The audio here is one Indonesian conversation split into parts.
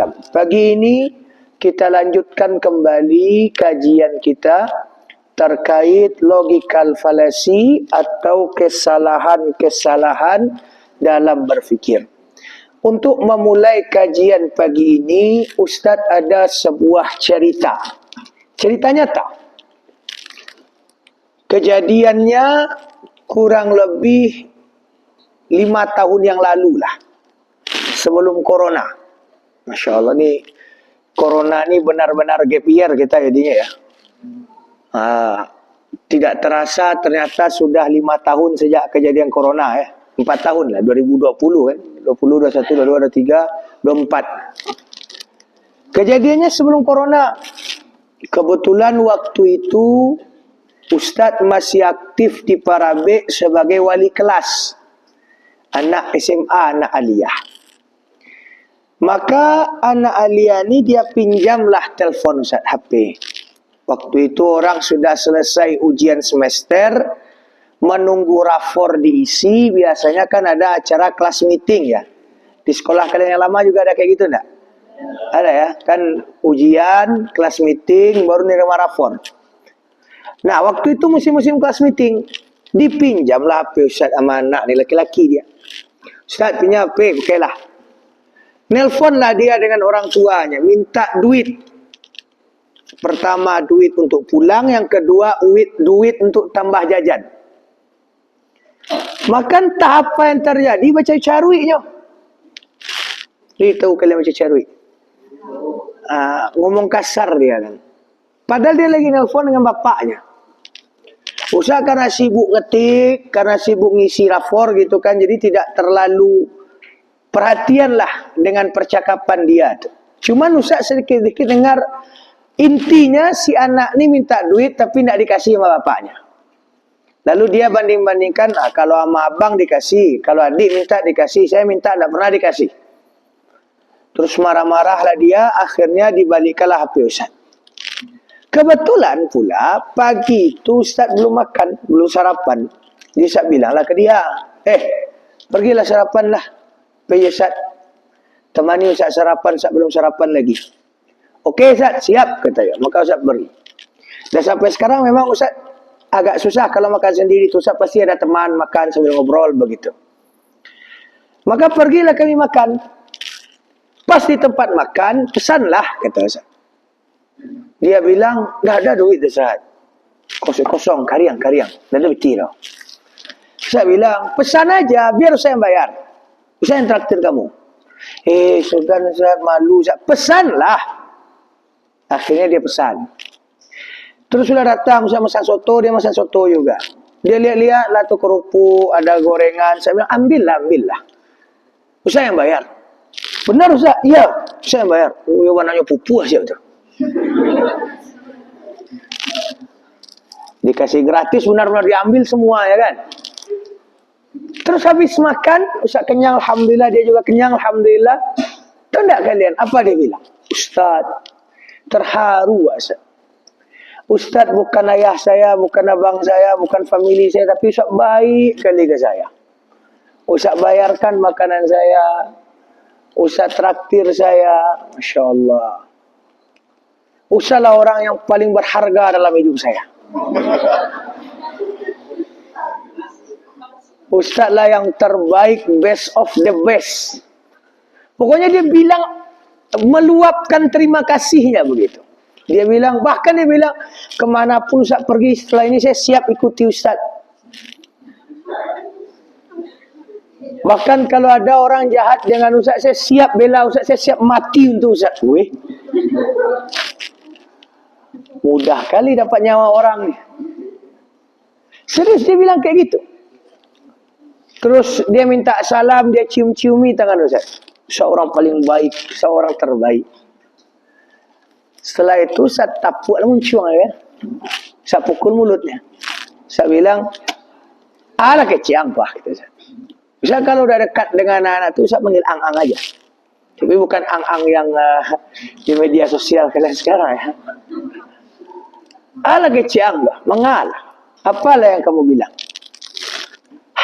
alam. Pagi ini kita lanjutkan kembali kajian kita terkait logikal falasi atau kesalahan-kesalahan dalam berfikir. Untuk memulai kajian pagi ini, Ustaz ada sebuah cerita. Cerita nyata. Kejadiannya kurang lebih 5 tahun yang lalu lah. Sebelum corona. Masya Allah nih, corona ini benar-benar gap year kita jadinya ya. Tidak terasa ternyata sudah 5 tahun sejak kejadian corona ya. 4 tahun lah, 2020 kan. 20, 21, 22, 23, 24. Kejadiannya sebelum corona. Kebetulan waktu itu Ustadz masih aktif di Parabek sebagai wali kelas. Anak SMA, anak aliyah. Maka anak aliyah ni dia pinjamlah telefon Ustaz, HP. Waktu itu orang sudah selesai ujian semester, menunggu rapor diisi, biasanya kan ada acara kelas meeting ya. Di sekolah kalian yang lama juga ada kayak gitu enggak? Ada ya, kan ujian, kelas meeting, baru nerima rapor. Nah, waktu itu musim-musim kelas meeting, dipinjamlah HP Ustaz sama anak ni, laki-laki dia. Ustaz pinjam HP, okeylah. Nelponlah dia dengan orang tuanya, minta duit. Pertama duit untuk pulang, yang kedua duit untuk tambah jajan. Maka entah apa yang terjadi, baca caruinya. Dia tahu kalian baca carui. Ngomong kasar dia kan. Padahal dia lagi nelpon dengan bapaknya. Ustaz karena sibuk ngetik, karena sibuk ngisi rapor gitu kan, jadi tidak terlalu perhatianlah dengan percakapan dia. Cuman Ustaz sedikit-sedikit dengar intinya si anak ni minta duit tapi tidak dikasih sama bapaknya. Lalu dia banding-bandingkan, kalau sama abang dikasih, kalau adik minta dikasih, saya minta tidak pernah dikasih. Terus marah-marahlah dia, akhirnya dibalikkanlah HP Ustaz. Kebetulan pula pagi itu Ustaz belum makan, belum sarapan. Dia Ustaz bilanglah ke dia, pergilah sarapan lah. Pergi Ustaz, temani Ustaz sarapan, Ustaz belum sarapan lagi. Okey Ustaz, siap katanya. Maka Ustaz pergi. Dan sampai sekarang memang Ustaz agak susah kalau makan sendiri. Ustaz pasti ada teman makan sambil ngobrol begitu. Maka pergilah kami makan. Pas di tempat makan, pesanlah kata Ustaz. Dia bilang, dah ada duit Ustaz. Kosong, kariang. Dah ada betul. Ustaz bilang, pesan aja biar Ustaz yang bayar. Ustaz yang traktir kamu. Sudah Ustaz, malu Ustaz. Pesanlah. Akhirnya dia pesan. Terus sudah datang Ustaz masak soto, dia masak soto juga. Dia lihat-lihat lah tu kerupuk, ada gorengan. Saya bilang, ambillah. Ustaz yang bayar. Benar Ustaz? Ya, Ustaz yang bayar. Oh, yang warnanya pupuh aja tu. Dikasih gratis, benar-benar diambil semua ya kan. Terus habis makan, Ustaz kenyang alhamdulillah, dia juga kenyang alhamdulillah. Tahu tak kalian apa dia bilang? Ustaz, terharu Ustaz. Ustaz bukan ayah saya, bukan abang saya, bukan family saya, tapi Ustaz baik kali ke saya. Ustaz bayarkan makanan saya, Ustaz traktir saya, Masya Allah. Ustaz lah orang yang paling berharga dalam hidup saya. Ustaz lah yang terbaik, best of the best. Pokoknya dia bilang, meluapkan terima kasihnya begitu. Dia bilang, bahkan dia bilang, kemanapun Ustaz pergi setelah ini saya siap ikuti Ustaz. Bahkan kalau ada orang jahat dengan Ustaz, saya siap bela Ustaz, saya siap mati untuk Ustaz. Weh, mudah kali dapat nyawa orang ni. Serius dia bilang kayak gitu. Terus dia minta salam, dia cium-ciumi tangan Ustaz. Seorang paling baik, seorang terbaik. Setelah itu Ustaz tapuk lah muncung ya. Ustaz pukul mulutnya. Ustaz bilang, alah keciang pak. Ustaz kalau udah dekat dengan anak-anak itu Ustaz panggil ang-ang aja. Tapi bukan ang-ang yang di media sosial kalian sekarang ya. Alah keciang pak, mengalah. Apalah yang kamu bilang?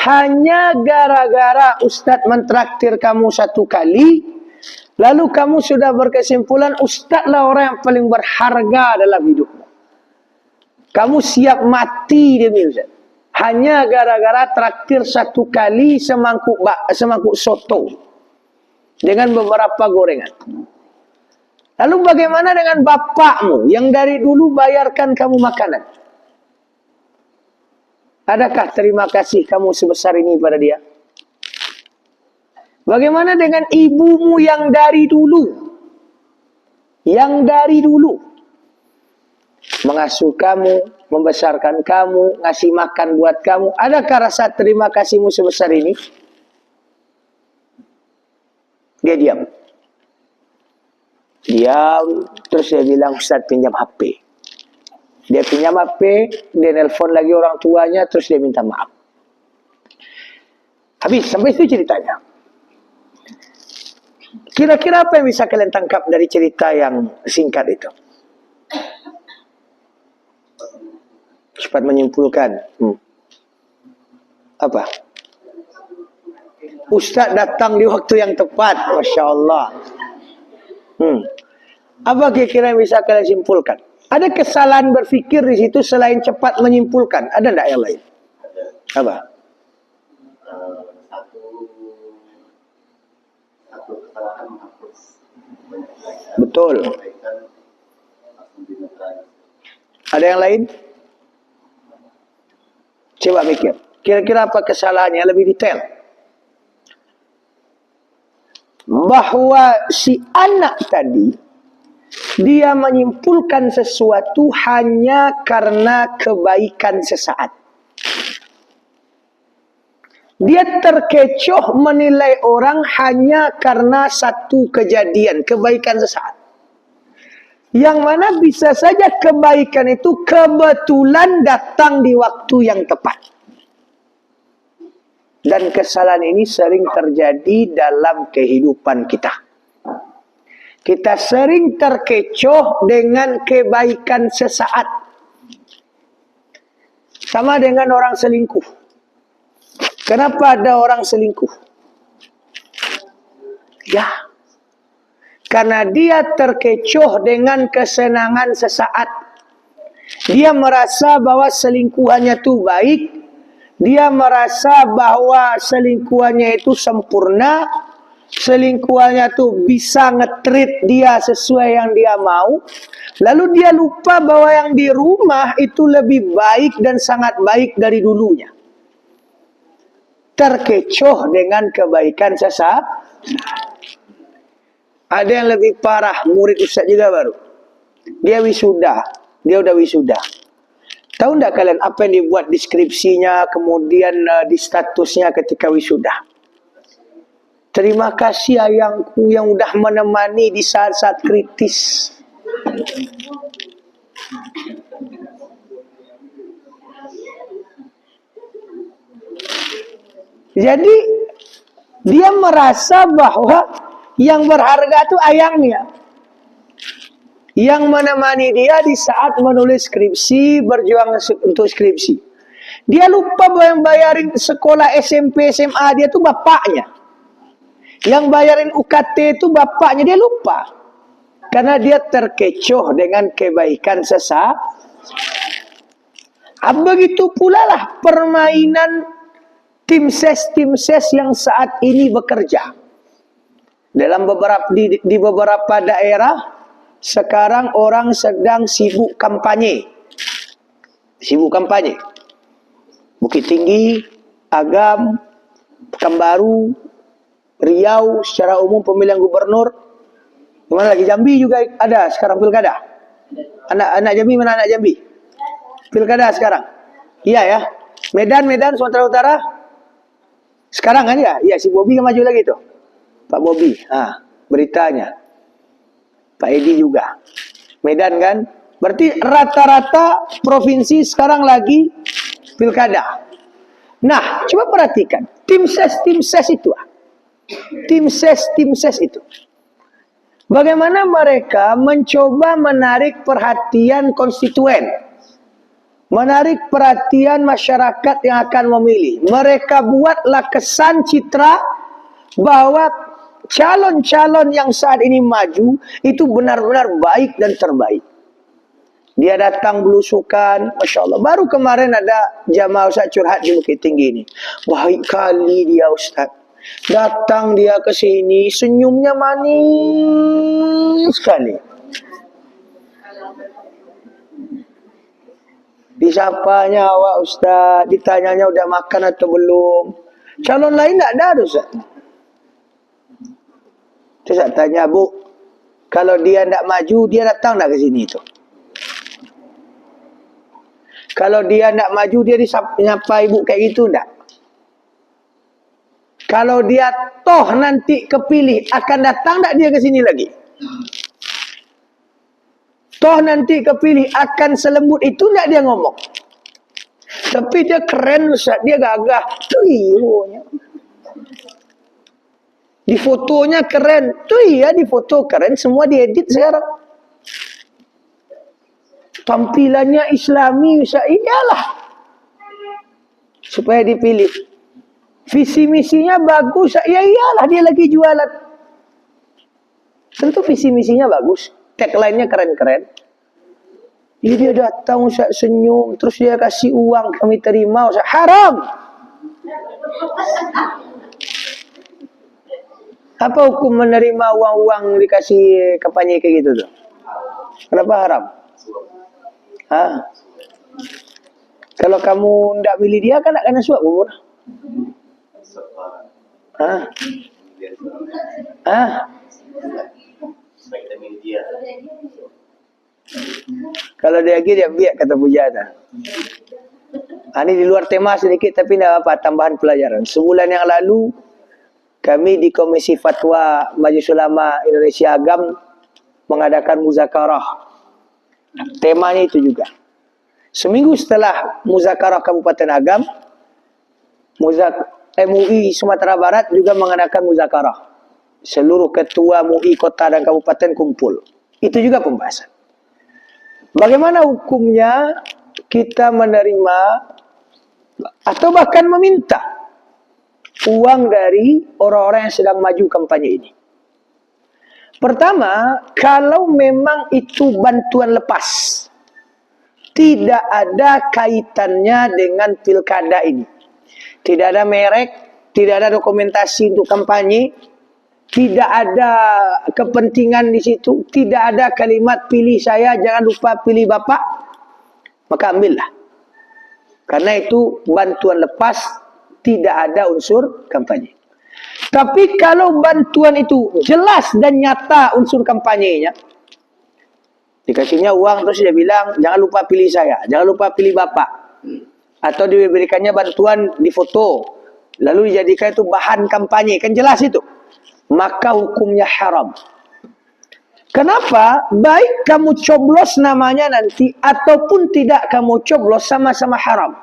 Hanya gara-gara Ustaz mentraktir kamu 1 kali, Lalu kamu sudah berkesimpulan ustazlah orang yang paling berharga dalam hidupmu. Kamu siap mati demi ustaz. Hanya gara-gara traktir satu kali semangkuk soto dengan beberapa gorengan. Lalu bagaimana dengan bapakmu yang dari dulu bayarkan kamu makanan? Adakah terima kasih kamu sebesar ini pada dia? Bagaimana dengan ibumu yang dari dulu? Yang dari dulu mengasuh kamu, membesarkan kamu, ngasih makan buat kamu. Adakah rasa terima kasihmu sebesar ini? Dia diam. Diam, terus dia bilang, Ustaz pinjam HP. Dia pinjam HP, dia nelpon lagi orang tuanya, terus dia minta maaf. Habis, sampai itu ceritanya. Kira-kira apa yang bisa kalian tangkap dari cerita yang singkat itu? Cepat menyimpulkan. Apa? Ustaz datang di waktu yang tepat. Masya Allah. Apa kira-kira yang bisa kalian simpulkan? Ada kesalahan berfikir di situ selain cepat menyimpulkan. Ada enggak yang lain? Apa? Satu kesalahan menghapus. Betul. Ada yang lain? Coba mikir. Kira-kira apa kesalahannya lebih detail? Bahwa si anak tadi dia menyimpulkan sesuatu hanya karena kebaikan sesaat. Dia terkecoh menilai orang hanya karena satu kejadian, kebaikan sesaat. Yang mana bisa saja kebaikan itu kebetulan datang di waktu yang tepat. Dan kesalahan ini sering terjadi dalam kehidupan kita. Kita sering terkecoh dengan kebaikan sesaat. Sama dengan orang selingkuh. Kenapa ada orang selingkuh? Ya, karena dia terkecoh dengan kesenangan sesaat. Dia merasa bahwa selingkuhannya itu baik. Dia merasa bahwa selingkuhannya itu sempurna. Selingkuhannya itu bisa nge-treat dia sesuai yang dia mau. Lalu dia lupa bahwa yang di rumah itu lebih baik dan sangat baik dari dulunya. Terkecoh dengan kebaikan sesaat. Ada yang lebih parah, murid Ustaz juga baru. Dia wisuda, dia udah wisuda. Tahu enggak kalian apa yang dibuat deskripsinya, kemudian di statusnya ketika wisuda? Terima kasih ayangku yang udah menemani di saat-saat kritis. Jadi dia merasa bahwa yang berharga itu ayangnya, yang menemani dia di saat menulis skripsi, berjuang untuk skripsi. Dia lupa bahwa yang bayarin sekolah SMP, SMA dia itu bapaknya. Yang bayarin UKT itu bapaknya, dia lupa. Karena dia terkecoh dengan kebaikan sesaat. Begitu pula lah permainan tim ses yang saat ini bekerja. Dalam di beberapa daerah, sekarang orang sedang sibuk kampanye. Sibuk kampanye. Bukit Tinggi, Agam, Pekanbaru, Riau, secara umum pemilihan gubernur. Mana lagi? Jambi juga ada sekarang pilkada. Anak Jambi, mana anak Jambi? Pilkada sekarang. Iya ya. Medan, Sumatera Utara. Sekarang kan ya? Iya, si Bobi kan maju lagi tuh. Pak Bobi, beritanya. Pak Edi juga. Medan kan? Berarti rata-rata provinsi sekarang lagi pilkada. Nah, coba perhatikan. Tim ses itu. Tim ses itu. Bagaimana mereka mencoba menarik perhatian konstituen. Menarik perhatian masyarakat yang akan memilih. Mereka buatlah kesan citra bahwa calon-calon yang saat ini maju itu benar-benar baik dan terbaik. Dia datang belusukan, Masya Allah. Baru kemarin ada jamaah Ustaz curhat di Bukit Tinggi ini. Baik kali dia Ustaz. Datang dia ke sini, senyumnya manis sekali. Disapanya awak Ustaz, ditanyanya udah makan atau belum. Calon lain tak ada Ustaz. Terus saya tanya, Bu, kalau dia tak maju, dia datang tak ke sini tu? Kalau dia nak maju, dia disapa ibu kayak gitu tak? Kalau dia toh nanti kepilih, akan datang tak dia ke sini lagi? Toh nanti kepilih, akan selembut itu tak dia ngomong? Tapi dia keren Ustaz, dia gagah. Tu hero-nya. Di fotonya keren. Tu iya, di foto keren, semua diedit sekarang. Tampilannya Islami, iyalah supaya dipilih. Visi misinya bagus, ya iyalah dia lagi jualan. Tentu visi misinya bagus, tagline-nya keren-keren. Jadi dia datang Ustaz senyum, terus dia kasih uang, kami terima Ustaz. Haram. Apa hukum menerima uang-uang dikasih kampanye kayak gitu tuh? Kenapa haram? Hah? Kalau kamu ndak milih dia kan nak kena suap umur. Hah? Hah? Kalau dia lagi dia biak kata Pujana. Ini di luar tema sedikit tapi tidak apa, tambahan pelajaran. Sebulan yang lalu kami di Komisi Fatwa Majelis Ulama Indonesia Agam mengadakan muzakarah. Temanya itu juga. Seminggu setelah muzakarah Kabupaten Agam, MUI Sumatera Barat juga mengadakan muzakarah. Seluruh ketua MUI kota dan kabupaten kumpul. Itu juga pembahasan. Bagaimana hukumnya kita menerima atau bahkan meminta uang dari orang-orang yang sedang maju kampanye ini? Pertama, kalau memang itu bantuan lepas, tidak ada kaitannya dengan pilkada ini. Tidak ada merek, tidak ada dokumentasi untuk kampanye, tidak ada kepentingan di situ, tidak ada kalimat pilih saya, jangan lupa pilih Bapak, maka ambillah. Karena itu bantuan lepas, tidak ada unsur kampanye. Tapi kalau bantuan itu jelas dan nyata unsur kampanyenya, dikasihnya uang terus dia bilang jangan lupa pilih saya, jangan lupa pilih Bapak, atau diberikannya bantuan di foto lalu dijadikan itu bahan kampanye, kan jelas itu, maka hukumnya haram. Kenapa? Baik kamu coblos namanya nanti ataupun tidak kamu coblos, sama-sama haram.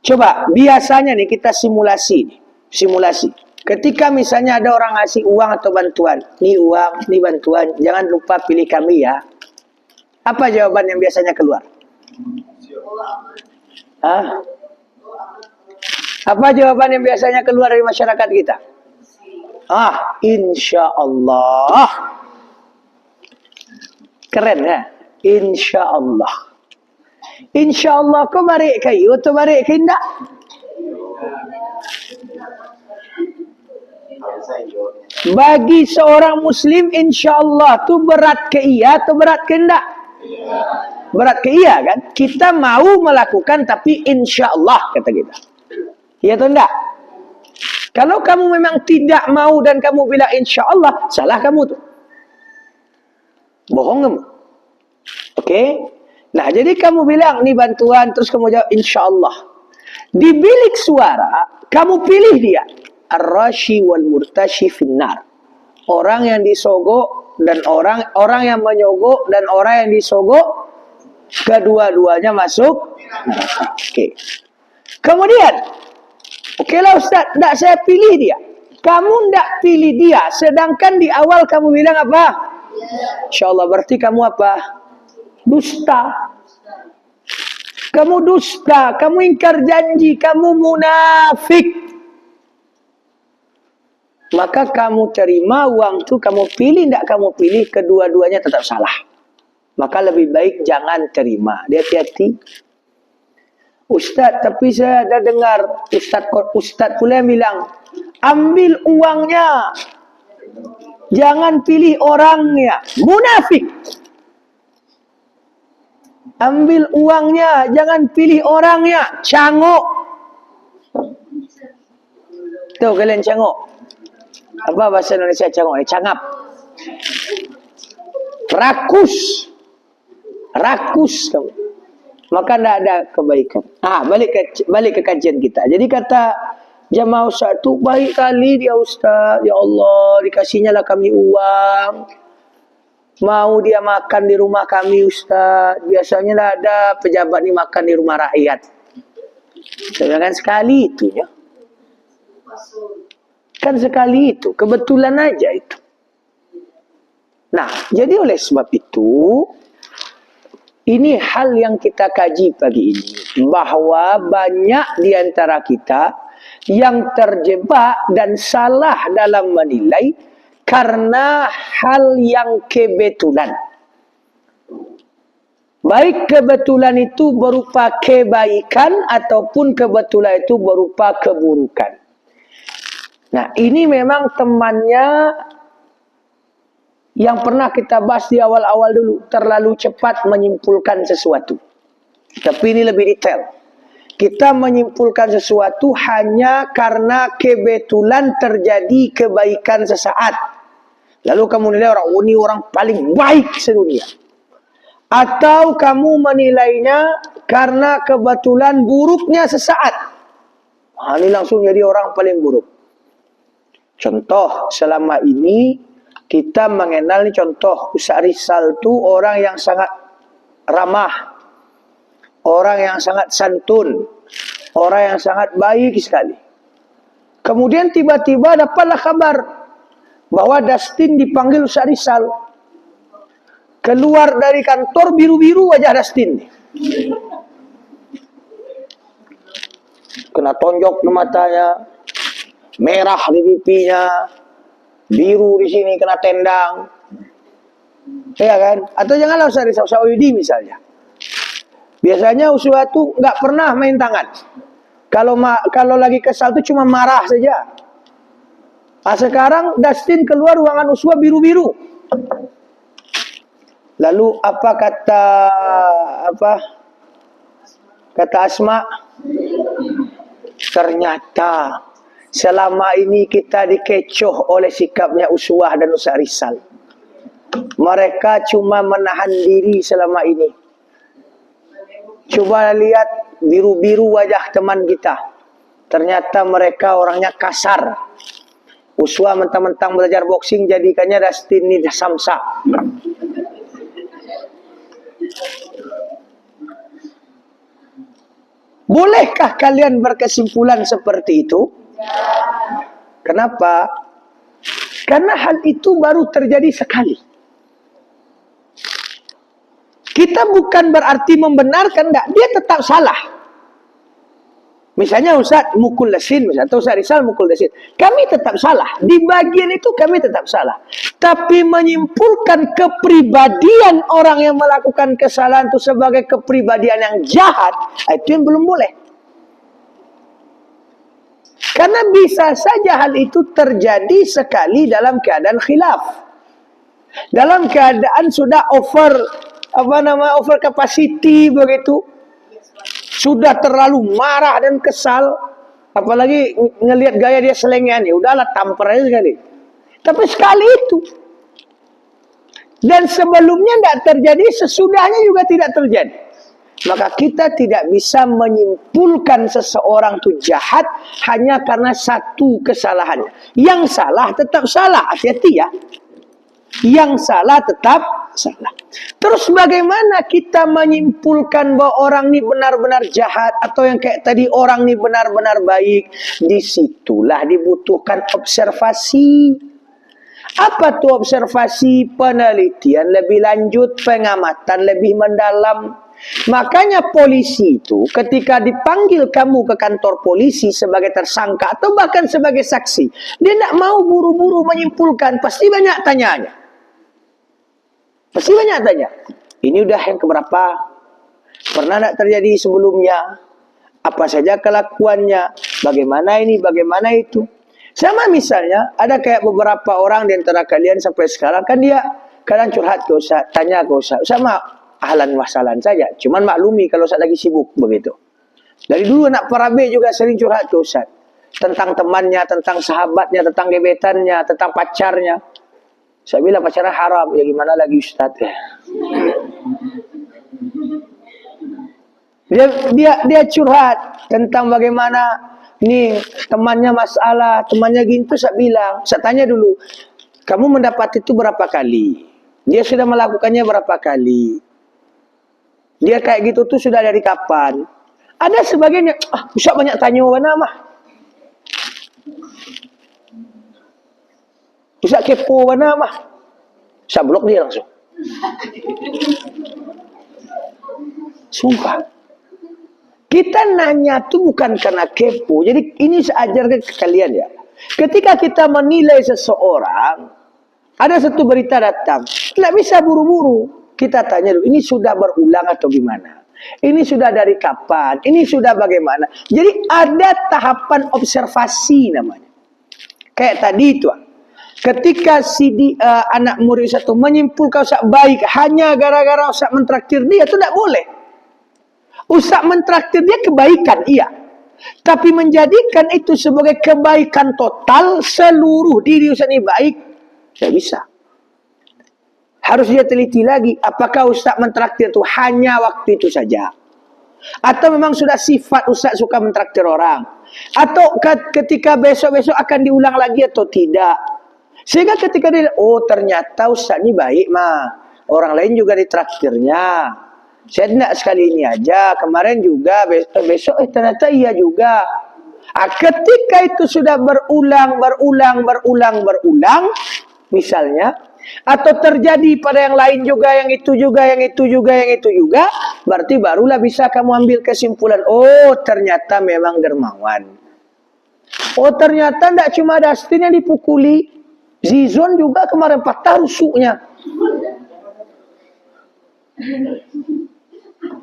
Coba biasanya nih kita simulasi. Ketika misalnya ada orang ngasih uang atau bantuan, nih uang, nih bantuan, jangan lupa pilih kami ya. Apa jawaban yang biasanya keluar? Hah? Apa jawaban yang biasanya keluar dari masyarakat kita? Insya Allah. Keren ya? Insya Allah. Insya Allah kau balik kayu atau balik ke indah? Bagi seorang muslim insya Allah tu berat ke iya atau berat ke enggak? Berat ke iya kan? Kita mau melakukan tapi insya Allah kata kita. Iya atau enggak? Kalau kamu memang tidak mau dan kamu bilang insya Allah, salah kamu tuh. Bohong kamu. Oke? Nah jadi kamu bilang ini bantuan terus kamu jawab insya Allah. Di bilik suara kamu pilih dia. Ar-rashi wal murtashi finnar. Orang yang disogok dan orang yang menyogok dan orang yang disogok, kedua-duanya masuk. Oke. Kemudian, lah Ustaz, tidak saya pilih dia. Kamu tidak pilih dia, sedangkan di awal kamu bilang apa? Insya Allah, berarti kamu apa? Dusta. Kamu dusta, kamu ingkar janji, kamu munafik. maka kamu terima uang itu, kamu pilih tidak kamu pilih, kedua-duanya tetap salah. Maka lebih baik jangan terima. Dia hati-hati. Ustaz, tapi saya ada dengar Ustaz pula yang bilang, ambil uangnya, jangan pilih orangnya. Munafik. Ambil uangnya, jangan pilih orangnya. Cangok. Tuh kalian cangok. Apa bahasa Indonesia cangok ni? Cangap. Rakus. Rakus kamu. Maka tidak ada kebaikan. Balik ke kajian kita. Jadi kata jamaah Ustaz tu, baik kali dia Ustaz. Ya Allah, dikasihnya lah kami uang. Mau dia makan di rumah kami Ustaz. Biasanya lah ada pejabat ni makan di rumah rakyat. Kan sekali itu ya. Kan sekali itu. Kebetulan aja itu. Nah, jadi oleh sebab itu, ini hal yang kita kaji pagi ini. Bahawa banyak di antara kita yang terjebak dan salah dalam menilai karena hal yang kebetulan. Baik kebetulan itu berupa kebaikan ataupun kebetulan itu berupa keburukan. Nah, ini memang temannya yang pernah kita bahas di awal-awal dulu, terlalu cepat menyimpulkan sesuatu. Tapi ini lebih detail. Kita menyimpulkan sesuatu hanya karena kebetulan terjadi kebaikan sesaat. Lalu kamu nilai ini orang paling baik sedunia. Atau kamu menilainya karena kebetulan buruknya sesaat. Ini langsung jadi orang paling buruk. Contoh, selama ini kita mengenal ni contoh Ustaz Rizal tu orang yang sangat ramah, orang yang sangat santun, orang yang sangat baik sekali. Kemudian tiba-tiba dapatlah kabar bahwa Dustin dipanggil Ustaz Rizal. Keluar dari kantor biru-biru wajah Dustin. Kena tonjok di matanya, merah di pipinya, biru di sini kena tendang. Ya kan? Atau janganlah Ustaz Rizal Saudi misalnya. Biasanya Uswa itu nggak pernah main tangan. Kalau lagi kesal itu cuma marah saja. Nah, sekarang Dustin keluar ruangan Uswa biru-biru. Lalu apa kata Asma? Ternyata selama ini kita dikecoh oleh sikapnya Uswah dan Ustaz Rizal. Mereka cuma menahan diri selama ini. Coba lihat biru-biru wajah teman kita. Ternyata mereka orangnya kasar. Uswah mentang-mentang belajar boxing, jadikannya Dustin ini samsa. Bolehkah kalian berkesimpulan seperti itu? Kenapa? Karena hal itu baru terjadi sekali. Kita bukan berarti membenarkan, enggak. Dia tetap salah. Misalnya Ustaz mukul Dasin, misalnya, atau Ustaz Rizal mukul Dasin. Kami tetap salah. Di bagian itu kami tetap salah. Tapi menyimpulkan kepribadian orang yang melakukan kesalahan itu sebagai kepribadian yang jahat, itu yang belum boleh. Karena bisa saja hal itu terjadi sekali dalam keadaan khilaf. Dalam keadaan sudah over capacity begitu. Sudah terlalu marah dan kesal, apalagi ngelihat gaya dia selengean, ya udahlah tampar aja sekali. Tapi sekali itu, dan sebelumnya tidak terjadi, sesudahnya juga tidak terjadi. Maka kita tidak bisa menyimpulkan seseorang itu jahat hanya karena satu kesalahan. Yang salah tetap salah, hati-hati ya. Yang salah tetap salah. Terus bagaimana kita menyimpulkan bahwa orang ini benar-benar jahat atau yang kayak tadi orang ini benar-benar baik? Disitulah dibutuhkan observasi. Apa tuh observasi? Penelitian lebih lanjut, pengamatan lebih mendalam. Makanya polisi itu ketika dipanggil kamu ke kantor polisi sebagai tersangka atau bahkan sebagai saksi, dia tidak mau buru-buru menyimpulkan, pasti banyak tanyanya. Pasti banyak tanya. Ini udah yang keberapa? Pernah tidak terjadi sebelumnya? Apa saja kelakuannya? Bagaimana ini, bagaimana itu? Sama misalnya, ada kayak beberapa orang di antara kalian sampai sekarang, kan dia kadang curhat ke Ustaz, tanya ke Ustaz. Sama ahlan wasalan saja. Cuman maklumi kalau Ustaz lagi sibuk begitu. Dari dulu anak parabe juga sering curhat ke Ustaz. Tentang temannya, tentang sahabatnya, tentang gebetannya, tentang pacarnya. Saya bilang pacaran haram. Ya gimana lagi Ustaz? Dia curhat tentang bagaimana nih temannya masalah, temannya gitu. Saya bilang, saya tanya dulu, kamu mendapat itu berapa kali? Dia sudah melakukannya berapa kali? Dia kayak gitu tuh sudah dari kapan? Ada sebagian yang, Ustaz banyak tanya mana mah. Ustaz kepo mana mah. Saya blok dia langsung. Sumpah. Kita nanya tuh bukan karena kepo. Jadi ini saya ajarkan ke kalian ya. Ketika kita menilai seseorang, ada satu berita datang, tidak bisa buru-buru. Kita tanya dulu, ini sudah berulang atau gimana? Ini sudah dari kapan? Ini sudah bagaimana? Jadi ada tahapan observasi namanya. Kayak tadi itu. Ketika anak murid satu menyimpulkan Ustaz baik hanya gara-gara Ustaz mentraktir dia, itu tidak boleh. Ustaz mentraktir dia kebaikan, iya. Tapi menjadikan itu sebagai kebaikan total, seluruh diri Ustaz ini baik, tidak bisa. Harus dia teliti lagi, apakah Ustaz mentraktir itu hanya waktu itu saja? Atau memang sudah sifat Ustaz suka mentraktir orang? Atau ketika besok-besok akan diulang lagi atau tidak? Sehingga ketika dia, ternyata Ustaz ini baik mah. Orang lain juga ditraktirnya. Saya tidak sekali ini aja, kemarin juga, besok ternyata iya juga. Ketika itu sudah berulang, misalnya, atau terjadi pada yang lain juga, yang itu juga, yang itu juga, yang itu juga, berarti barulah bisa kamu ambil kesimpulan, ternyata memang dermawan. Ternyata tidak cuma Dustin yang dipukuli, Zizon juga kemarin patah rusuknya.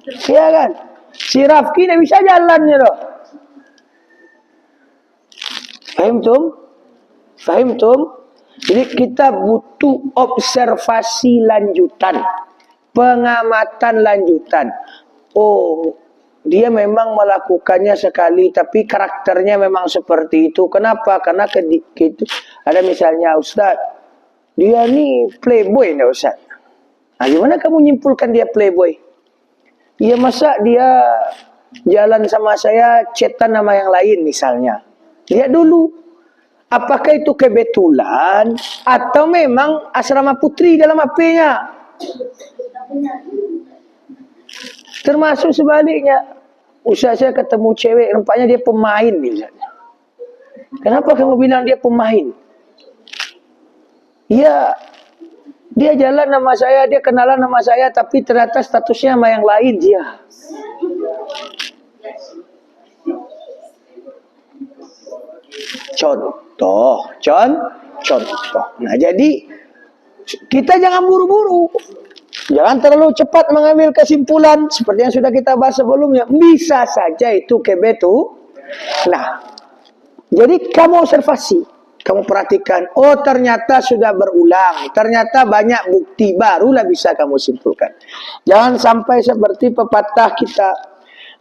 Iya kan? Si Rafki tidak bisa jalannya loh. Fahimtum? Jadi kita butuh observasi lanjutan, pengamatan lanjutan. Dia memang melakukannya sekali, tapi karakternya memang seperti itu. Kenapa? Karena gitu. Ada misalnya Ustaz, dia nih playboy nih Ustaz. Nah, gimana kamu nyimpulkan dia playboy? Ya masa dia jalan sama saya, chatan sama yang lain misalnya. Lihat dulu, apakah itu kebetulan atau memang asrama putri dalam HP-nya? Termasuk sebaliknya, Ustaz saya ketemu cewek, nampaknya dia pemain misalnya. Kenapa kamu bilang dia pemain? Ya, dia jalan nama saya, dia kenalan nama saya, tapi ternyata statusnya sama yang lain dia. Contoh. Nah, jadi kita jangan buru-buru. Jangan terlalu cepat mengambil kesimpulan seperti yang sudah kita bahas sebelumnya. Bisa saja itu kebetulan. Nah, jadi kamu observasi, kamu perhatikan, ternyata sudah berulang, ternyata banyak bukti, barulah bisa kamu simpulkan. Jangan sampai seperti pepatah kita,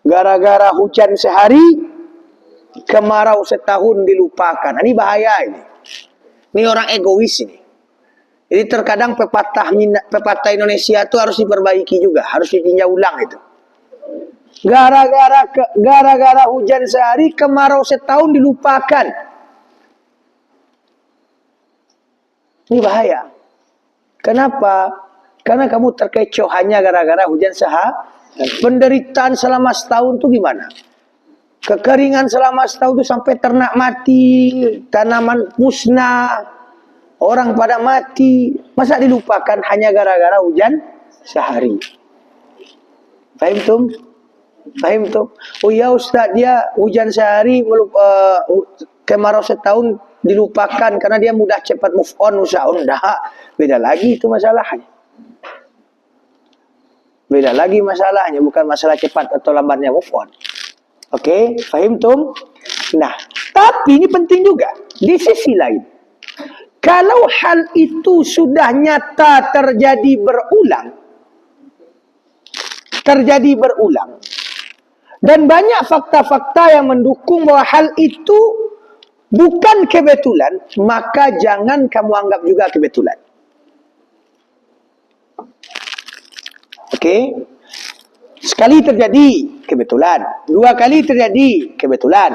gara-gara hujan sehari, kemarau setahun dilupakan. Ini bahaya ini. Ini orang egois ini. Jadi terkadang pepatah Indonesia itu harus diperbaiki juga, harus ditinjau ulang itu. Gara-gara hujan sehari, kemarau setahun dilupakan. Ini bahaya. Kenapa? Karena kamu terkecoh hanya gara-gara hujan sehari. Penderitaan selama setahun itu gimana? Kekeringan selama setahun itu sampai ternak mati, tanaman musnah, orang pada mati. Masa dilupakan hanya gara-gara hujan sehari? Fahim tum? Fahim tum? Oh ya Ustaz, dia hujan sehari, kemarau setahun dilupakan karena dia mudah cepat move on, Dah, beda lagi itu masalahnya. Beda lagi masalahnya, bukan masalah cepat atau lambatnya move on. Oke, fahim tum? Nah, tapi ini penting juga. Di sisi lain, kalau hal itu sudah nyata terjadi berulang, dan banyak fakta-fakta yang mendukung bahwa hal itu bukan kebetulan, maka jangan kamu anggap juga kebetulan. Oke, sekali terjadi kebetulan, 2 kali terjadi kebetulan.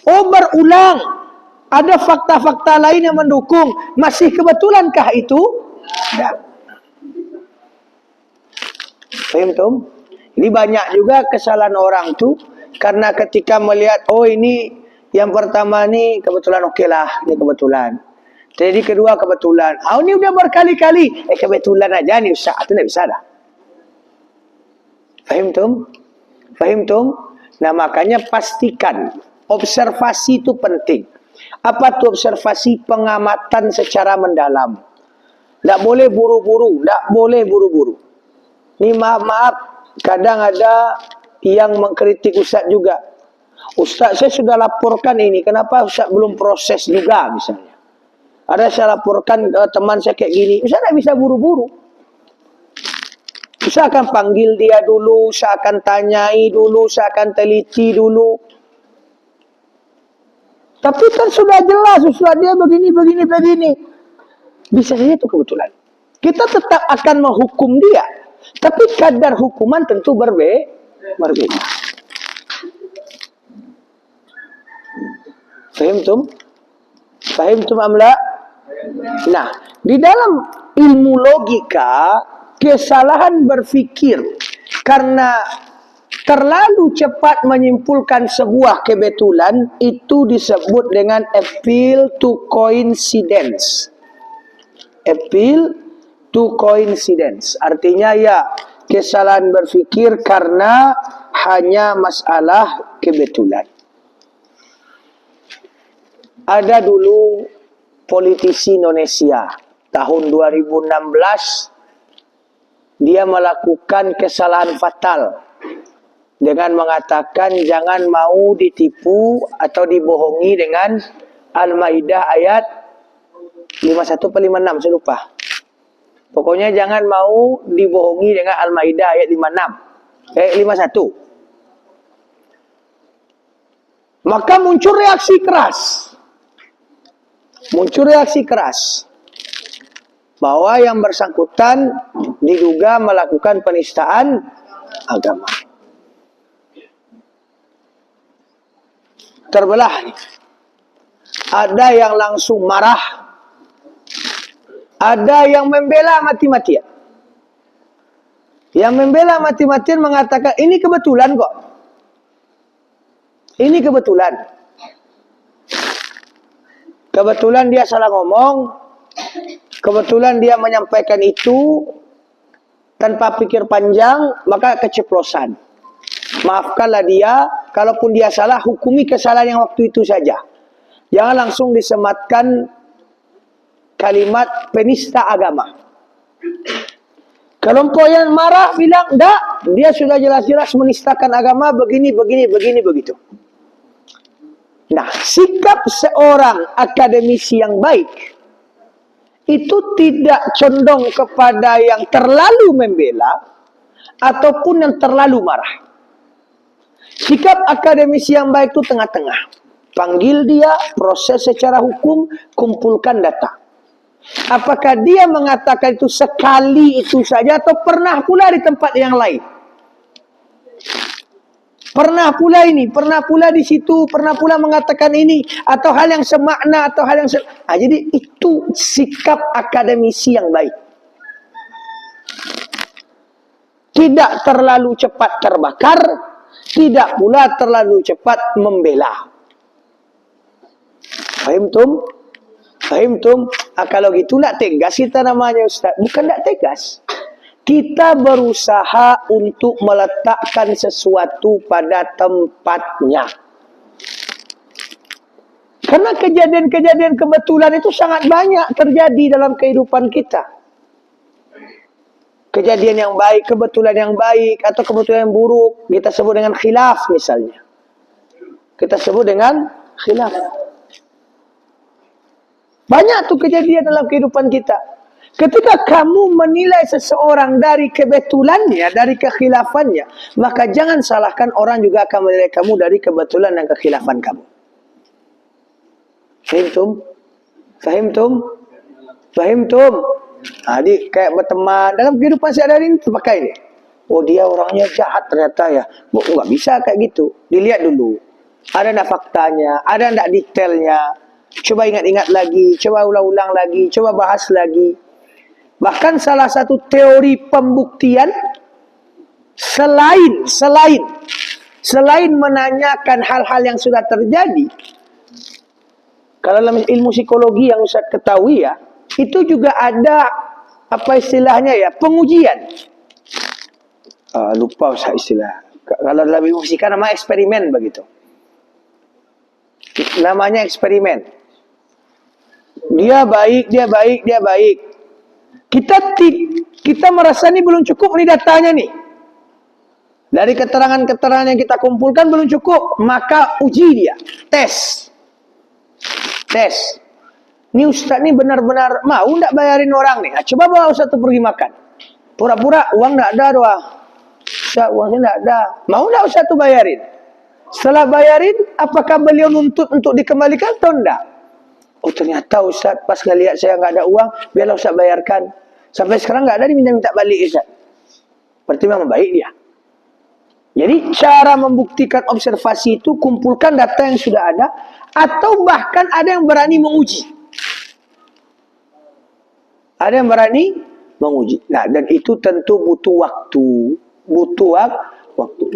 Oh, berulang, ada fakta-fakta lain yang mendukung, masih kebetulankah itu? Tidak. Faham tum? Ini banyak juga kesalahan orang tu karena ketika melihat, oh ini yang pertama ni kebetulan, okeylah, ini kebetulan. Jadi kedua kebetulan. Ah, ini udah berkali-kali, kebetulan aja ni Ustaz, itu tak bisa dah. Faham tum? Faham tum? Nah, makanya pastikan observasi itu penting. Apa tu observasi? Pengamatan secara mendalam. Tak boleh buru-buru, tak boleh buru-buru. Ni maaf, kadang ada yang mengkritik Ustaz juga. Ustaz, saya sudah laporkan ini, kenapa Ustaz belum proses juga misalnya. Ada saya laporkan teman saya kayak gini, Ustaz tak bisa buru-buru. Saya akan panggil dia dulu, saya akan tanyai dulu, saya akan teliti dulu. Tapi kan sudah jelas, Ustaz dia begini. Bisa saja itu kebetulan. Kita tetap akan menghukum dia. Tapi kadar hukuman tentu berbeda. Fahim tum? Fahim tum amla? Nah, di dalam ilmu logika, kesalahan berfikir karena terlalu cepat menyimpulkan sebuah kebetulan itu disebut dengan appeal to coincidence. Appeal to coincidence. Artinya ya, kesalahan berfikir karena hanya masalah kebetulan. Ada dulu politisi Indonesia tahun 2016, dia melakukan kesalahan fatal dengan mengatakan jangan mau ditipu atau dibohongi dengan Al-Maidah ayat 51 atau 56, saya lupa. Pokoknya jangan mau dibohongi dengan Al-Maidah ayat 51. Maka muncul reaksi keras. Bahwa yang bersangkutan diduga melakukan penistaan agama. Terbelah nih. Ada yang langsung marah. Ada yang membela mati-matian. Yang membela mati-matian mengatakan ini kebetulan kok. Ini kebetulan. Kebetulan dia salah ngomong. Kebetulan dia menyampaikan itu tanpa pikir panjang, maka keceplosan. Maafkanlah dia, kalaupun dia salah, hukumi kesalahan yang waktu itu saja. Jangan langsung disematkan kalimat penista agama. Kelompok yang marah bilang, enggak, dia sudah jelas-jelas menistakan agama, begini, begitu. Nah, sikap seorang akademisi yang baik, itu tidak condong kepada yang terlalu membela, ataupun yang terlalu marah. Sikap akademisi yang baik itu tengah-tengah. Panggil dia, proses secara hukum, kumpulkan data. Apakah dia mengatakan itu sekali itu saja atau pernah pula di tempat yang lain? Pernah pula ini, pernah pula di situ, pernah pula mengatakan ini, atau hal yang semakna, atau hal yang jadi itu sikap akademisi yang baik. Tidak terlalu cepat terbakar, tidak pula terlalu cepat membela. Fahim tum? Fahim tum? Kalau gitu nak tegas kita namanya Ustaz. Bukan tak tegas. kita berusaha untuk meletakkan sesuatu pada tempatnya. Karena kejadian-kejadian kebetulan itu sangat banyak terjadi dalam kehidupan kita. Kejadian yang baik, kebetulan yang baik, atau kebetulan yang buruk, kita sebut dengan khilaf misalnya. Kita sebut dengan khilaf. Banyak tuh kejadian dalam kehidupan kita. Ketika kamu menilai seseorang dari kebetulannya, dari kekhilafannya, maka jangan salahkan orang juga akan menilai kamu dari kebetulan dan kekhilafan kamu. Fahimtum? Fahimtum? Fahimtum? Jadi kayak berteman dalam kehidupan sehari-hari ini terpakai ni. Oh dia orangnya jahat ternyata ya. Enggak bisa kayak gitu. Dilihat dulu. Ada enggak faktanya? Ada enggak detailnya? Coba ingat-ingat lagi. Coba ulang-ulang lagi. Coba bahas lagi. Bahkan salah satu teori pembuktian selain menanyakan hal-hal yang sudah terjadi, kalau dalam ilmu psikologi yang Ustaz ketahui ya, itu juga ada apa istilahnya ya, pengujian. Lupa Ustaz istilah. Kalau dalam ilmu fisika nama eksperimen begitu. Namanya eksperimen. Dia baik, dia baik, dia baik. Kita merasa ini belum cukup nih datanya nih. Dari keterangan-keterangan yang kita kumpulkan belum cukup, maka uji dia, tes. Ini Ustaz nih benar-benar mau enggak bayarin orang nih? Coba bawa Ustaz tuh pergi makan. Pura-pura uang enggak ada doa. Ustaz uangnya enggak ada. Mau enggak Ustaz tuh bayarin? Setelah bayarin, apakah beliau nuntut untuk dikembalikan atau enggak? Oh ternyata Ustaz pas ngelihat saya enggak ada uang, biarlah Ustaz bayarkan. Sampai sekarang enggak ada diminta-minta balik Ustaz. Berarti memang baik dia. Jadi cara membuktikan observasi itu kumpulkan data yang sudah ada, atau bahkan ada yang berani menguji. Ada yang berani menguji. Nah, dan itu tentu butuh waktu.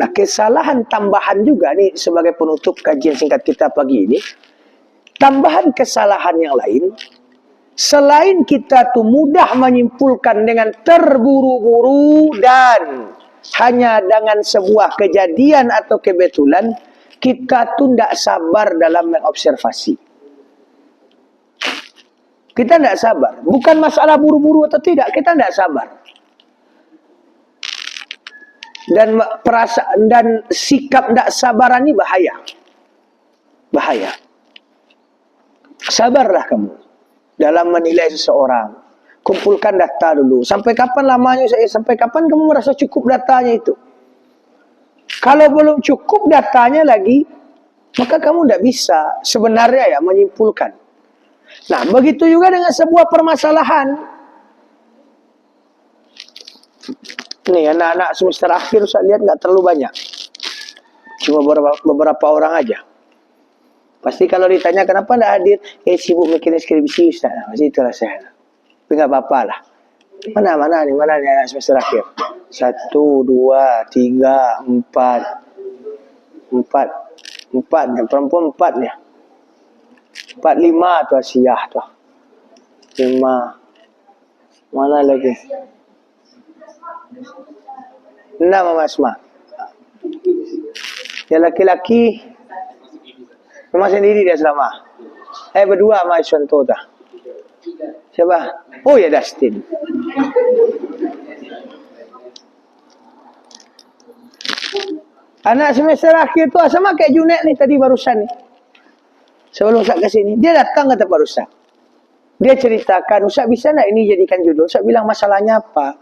Nah, kesalahan tambahan juga nih sebagai penutup kajian singkat kita pagi ini. Tambahan kesalahan yang lain, selain kita tuh mudah menyimpulkan dengan terburu-buru dan hanya dengan sebuah kejadian atau kebetulan, kita tuh tidak sabar dalam mengobservasi. Kita tidak sabar. Bukan masalah buru-buru atau tidak, kita tidak sabar. Dan perasaan dan sikap tidak sabaran ini bahaya. Bahaya. Sabarlah kamu dalam menilai seseorang. Kumpulkan data dulu. Sampai kapan lamanya saya? Sampai kapan kamu merasa cukup datanya itu? Kalau belum cukup datanya lagi, maka kamu tidak bisa sebenarnya ya menyimpulkan. Nah, begitu juga dengan sebuah permasalahan. Nih, anak-anak semester akhir saya lihat nggak terlalu banyak. Cuma beberapa orang aja. Pasti kalau ditanya kenapa tidak hadir, sibuk mikirin skripsi Ustaz. Masih itulah saya. Tapi nggak apa-apa lah. Mana nih anak semester akhir? 1, 2, 3, 4. Yang perempuan 4 nih. 4, 5 tuh Asiah tuh. 5. Mana lagi? 6 Mama Asma. Yang laki-laki memang sendiri dia selama. Berdua sama Iswanto dah. Siapa? Oh ya Dustin. Anak semester akhir tu sama kayak Junet ni tadi barusan ni. Sebelum Ustaz ke sini, dia datang kata Pak Ustaz. Dia ceritakan, Ustaz bisa nak ini jadikan judul? Ustaz bilang masalahnya apa?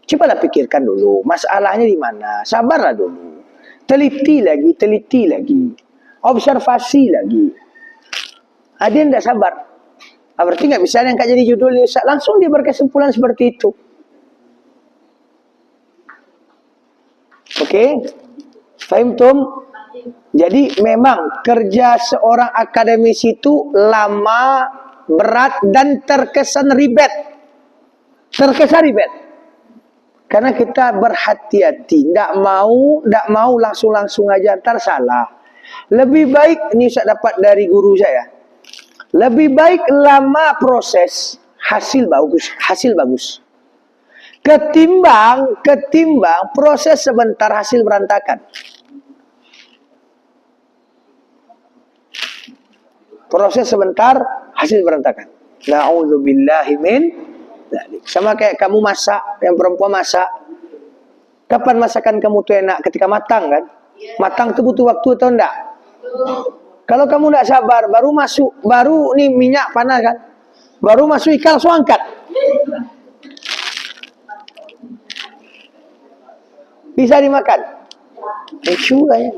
Cobalah pikirkan dulu, masalahnya di mana? Sabarlah dulu. Teliti lagi. Observasi lagi. Dia tidak sabar. Berarti nggak bisa yang jadi judul ni Ustaz. Langsung dia berkesimpulan seperti itu. Okey? Fahimtum? Jadi memang kerja seorang akademisi itu lama, berat dan terkesan ribet. Karena kita berhati-hati, tidak mau langsung aja ntar salah. Lebih baik, ini saya dapat dari guru saya. Lebih baik lama proses, hasil bagus. Ketimbang proses sebentar hasil berantakan. Proses sebentar hasil berantakan. Na'udzubillahi min dzalik. Sama kayak kamu masak, yang perempuan masak. Kapan masakan kamu tuh enak? Ketika matang kan? Matang tuh butuh waktu atau enggak? Kalau kamu enggak sabar, baru nih minyak panas kan? Baru masuk ikan langsung angkat. Bisa dimakan? Lucu ya.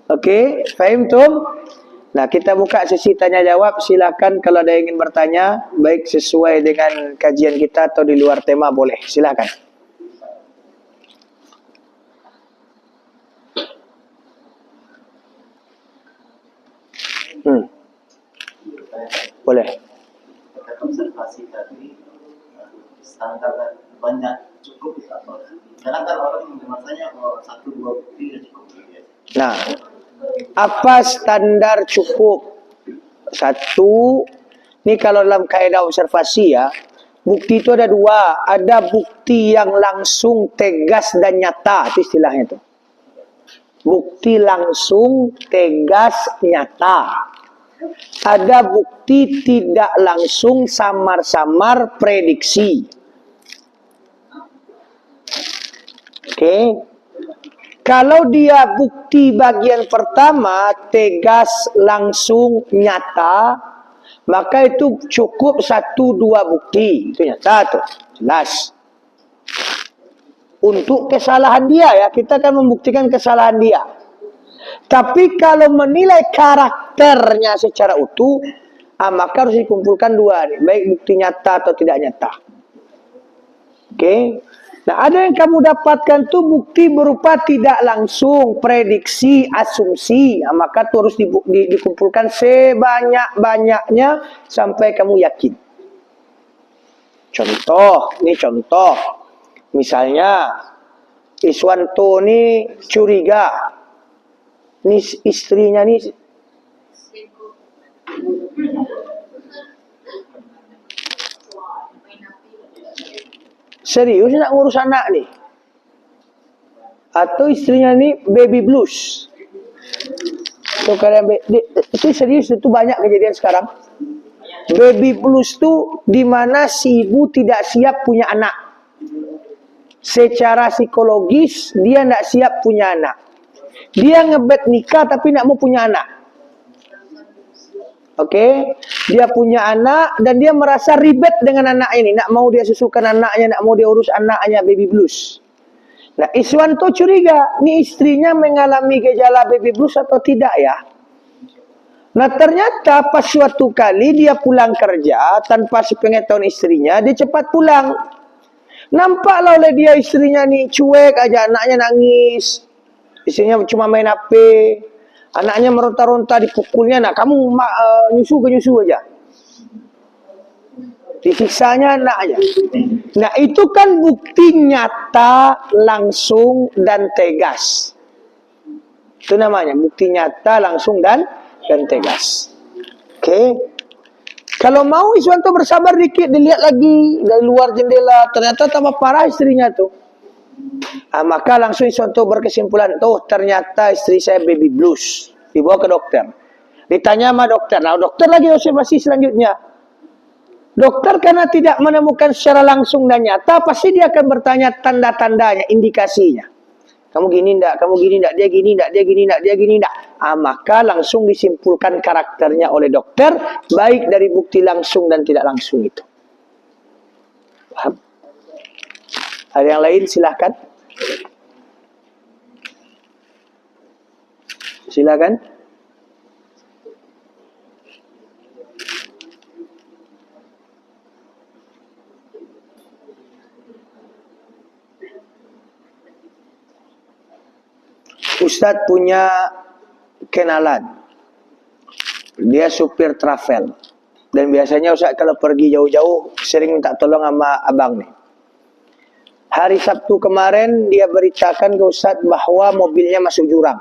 Oke, faham tuh? Nah, kita buka sesi tanya jawab. Silakan kalau ada yang ingin bertanya, baik sesuai dengan kajian kita atau di luar tema boleh. Silakan. Boleh. Observasi tadi standar banyak cukup apa? Karena kan orang masanya satu dua bukti ya cukup. Nah, apa standar cukup? Satu, ini kalau dalam kaidah observasi ya, bukti itu ada dua. Ada bukti yang langsung, tegas dan nyata, itu istilahnya itu. Bukti langsung, tegas, nyata. Ada bukti tidak langsung, samar-samar, prediksi. Oke. Kalau dia bukti bagian pertama, tegas, langsung, nyata, maka itu cukup 1-2 bukti. Itu nyata tuh, jelas. Untuk kesalahan dia ya, kita akan membuktikan kesalahan dia. Tapi kalau menilai karakternya secara utuh, maka harus dikumpulkan dua nih, baik bukti nyata atau tidak nyata. Oke. Nah, ada yang kamu dapatkan tuh bukti berupa tidak langsung, prediksi, asumsi. Nah, maka itu harus dikumpulkan sebanyak-banyaknya sampai kamu yakin. Contoh, ini contoh. Misalnya, Iswanto ini curiga. Ini istrinya nih serius nak ngurus anak nih, atau istrinya nih baby blues. Tuh kalian itu serius, itu banyak kejadian sekarang. Baby blues tuh dimana si ibu tidak siap punya anak. Secara psikologis dia tidak siap punya anak. Dia ngebet nikah tapi tidak mau punya anak. Oke, dia punya anak dan dia merasa ribet dengan anak ini, nak mau dia susukan anaknya, nak mau dia urus anaknya, baby blues. Nah, Iswanto curiga, ini istrinya mengalami gejala baby blues atau tidak ya? Nah, ternyata pas suatu kali dia pulang kerja tanpa sepengetahuan istrinya, dia cepat pulang. Nampaklah oleh dia istrinya nih cuek aja, anaknya nangis, istrinya cuma main HP. Anaknya meronta-ronta, dipukulnya. Nah, kamu nyusu aja. Disiksanya anaknya. Nah, itu kan bukti nyata, langsung, dan tegas. Itu namanya, bukti nyata, langsung, dan tegas. Oke. Kalau mau Iswanto bersabar dikit, dilihat lagi dari luar jendela. Ternyata tambah parah istrinya tuh. Maka langsung Iswanto berkesimpulan, ternyata istri saya baby blues. Dibawa ke dokter. Ditanya sama dokter. Nah, dokter lagi observasi selanjutnya. Dokter karena tidak menemukan secara langsung dan nyata, pasti dia akan bertanya tanda-tandanya, indikasinya. Kamu gini enggak, kamu gini enggak, dia gini enggak, dia gini enggak, dia gini enggak. Maka langsung disimpulkan karakternya oleh dokter, baik dari bukti langsung dan tidak langsung itu. Paham? Ada yang lain silahkan. Silakan. Ustadz punya kenalan. Dia supir travel. Dan biasanya Ustadz kalau pergi jauh-jauh sering minta tolong sama abang nih. Hari Sabtu kemarin dia beritakan ke Ustadz bahwa mobilnya masuk jurang.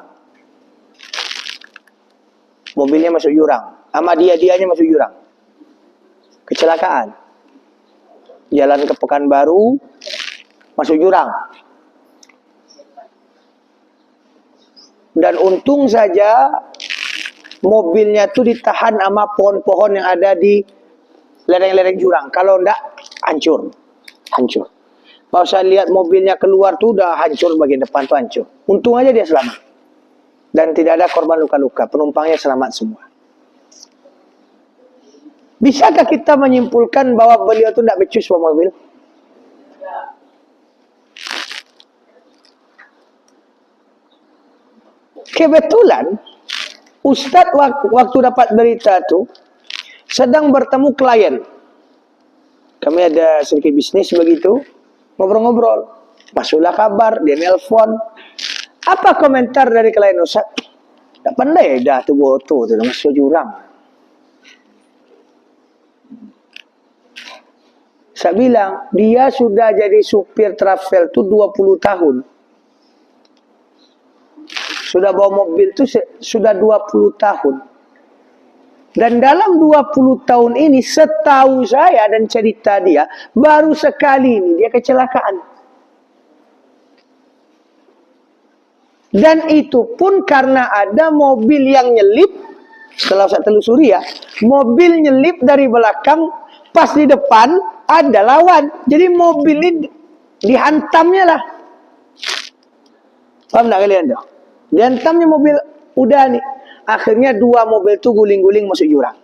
Mobilnya masuk jurang. Sama dianya masuk jurang. Kecelakaan. jalan ke Pekanbaru, masuk jurang. Dan untung saja mobilnya tuh ditahan sama pohon-pohon yang ada di lereng-lereng jurang. Kalau enggak, hancur. Hancur. Kalau saya lihat mobilnya keluar tuh udah hancur bagian depan tuh hancur. Untung aja dia selamat. Dan tidak ada korban luka-luka. Penumpangnya selamat semua. Bisakah kita menyimpulkan bahwa beliau itu tidak becus bawa mobil? Kebetulan Ustadz waktu dapat berita tuh sedang bertemu klien. Kami ada sedikit bisnis begitu, ngobrol-ngobrol. Masuklah kabar, dia nelpon. Apa komentar dari klien Ustadz? Tak pandai dah tu boto tu masuk jurang. Saya bilang, dia sudah jadi supir travel tu 20 tahun. Sudah bawa mobil tu sudah 20 tahun. Dan dalam 20 tahun ini, setahu saya dan cerita dia, baru sekali ini dia kecelakaan. Dan itu pun karena ada mobil yang nyelip, setelah saya telusuri ya, mobil nyelip dari belakang, pas di depan ada lawan. Jadi mobil ini dihantamnya lah. Paham tak kalian dah? Dihantamnya mobil udah nih. Akhirnya dua mobil itu guling-guling masuk jurang.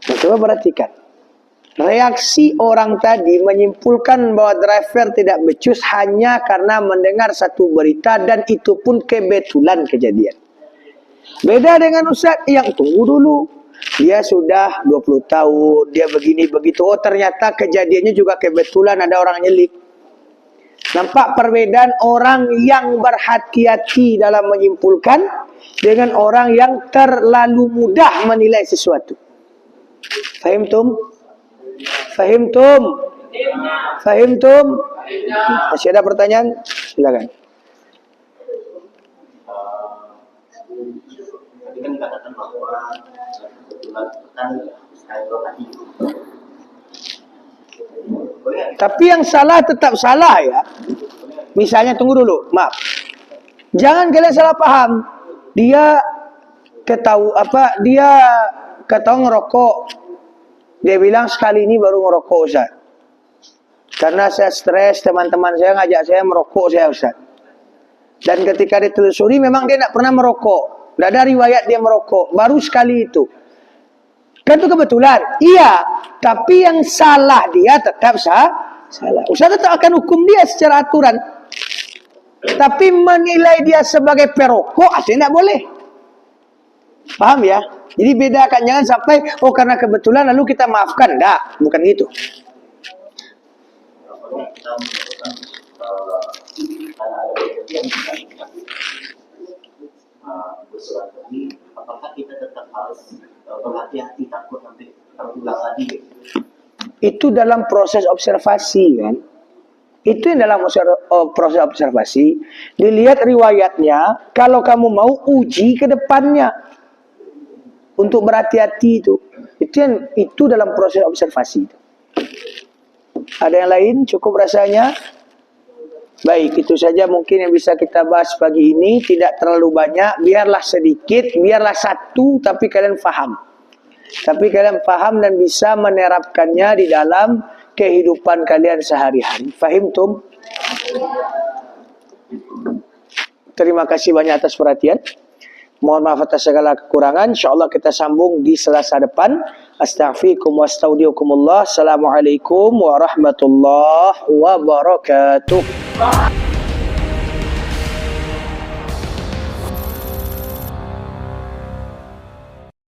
Nah, coba perhatikan. Reaksi orang tadi menyimpulkan bahwa driver tidak becus hanya karena mendengar satu berita dan itu pun kebetulan kejadian. Beda dengan Ustaz yang tunggu dulu. Dia sudah 20 tahun, dia begini begitu. Oh ternyata kejadiannya juga kebetulan ada orang nyelip. Nampak perbedaan orang yang berhati-hati dalam menyimpulkan dengan orang yang terlalu mudah menilai sesuatu. Fahimtum? Fahimtum? Fahimtum? Masih ada pertanyaan? Silakan. Tadi kan dikatakan bahwa kebetulan kan sekali dua kali. Tapi yang salah tetap salah ya. Misalnya tunggu dulu, maaf. Jangan kalian salah paham. Dia ketahui ngerokok. Dia bilang sekali ini baru ngerokok Ustaz. Karena saya stres, teman-teman saya ngajak saya merokok saya Ustaz. Dan ketika ditelusuri memang dia tidak pernah merokok. Tidak ada riwayat dia merokok. Baru sekali itu. Kan itu kebetulan. Iya. Tapi yang salah dia tetap salah. Ustaz tetap akan hukum dia secara aturan. Tapi menilai dia sebagai perokok, artinya tidak boleh. Paham ya? Jadi bedakan. Jangan sampai, oh karena kebetulan lalu kita maafkan. Tidak. Bukan gitu. Kita melakukan karena ada kejadian bersurat tadi, apakah kita tetap harus berhati-hati takut nanti terulang lagi? Itu dalam proses observasi kan. Itu yang dalam proses observasi. Dilihat riwayatnya. Kalau kamu mau uji ke depannya. Untuk berhati-hati itu. Itu dalam proses observasi. Ada yang lain? Cukup rasanya? Baik, itu saja mungkin yang bisa kita bahas pagi ini. Tidak terlalu banyak. Biarlah sedikit. Biarlah satu. Tapi kalian faham. Tapi kalian faham dan bisa menerapkannya di dalam kehidupan kalian sehari-hari. Fahimtum? Terima kasih banyak atas perhatian. Mohon maaf atas segala kekurangan. InsyaAllah kita sambung di Selasa depan. Astaghfirukum wa astaudiukumullah. Assalamualaikum warahmatullahi wabarakatuh.